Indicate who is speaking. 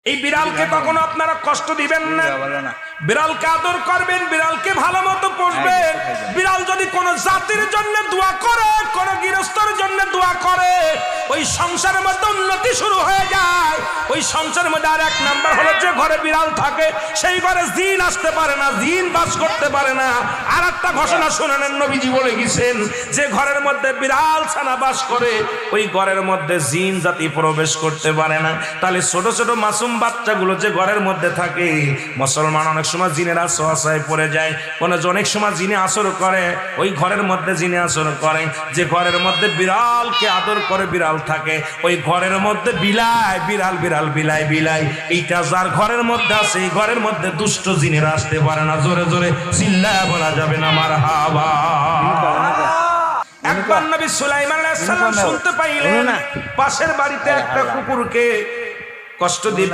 Speaker 1: এই বিড়ালকে কখনো আপনারা কষ্ট দিবেন না, বিড়ালকে আদর করবেন, বিড়ালকে ভালো মতো পুষবেন। বিড়াল যদি কোনো জাতির জন্য দোয়া করে, কোনো গৃহস্থর জন্য দোয়া করে, ওই সংসারের মধ্যে উন্নতি শুরু হয়ে যায়। ওই সংসারের মধ্যে আর এক নাম্বার হলো, যে ঘরে বিড়াল থাকে সেই ঘরে জিন আসতে পারে না, জিন বাস করতে পারে না। আর একটা ঘোষণা শুনেন, নবীজি বলে গেছেন, যে ঘরের মধ্যে বিড়াল ছানা বাস করে ওই ঘরের মধ্যে জিন জাতি প্রবেশ করতে পারে না। তাহলে ছোট ছোট মাসুম বাচ্চাগুলো যে ঘরের মধ্যে থাকে, মুসলমান অনেক সময় জিনের আশ্রয় পড়ে যায়, অনেক সময় জিনে আসর করে, ওই ঘরের মধ্যে জিনে আসর করে। যে ঘরের মধ্যে বিড়ালকে আদর করে বিড়াল থাকে, ওই ঘরের মধ্যে বিলাই বিড়াল বিড়াল বিলাই বিলাই, এইটা যার ঘরের মধ্যে আছে, এই ঘরের মধ্যে দুষ্ট জিনেরা আসতে পারে না। জোরে জোরে চিল্লায় বলা যাবে না মারহাবা। একবার নবী সুলাইমান আলাইহিস সালাম শুনতে পাইলেন পাশের বাড়িতে একটা কুকুরকে কষ্ট দিয়ে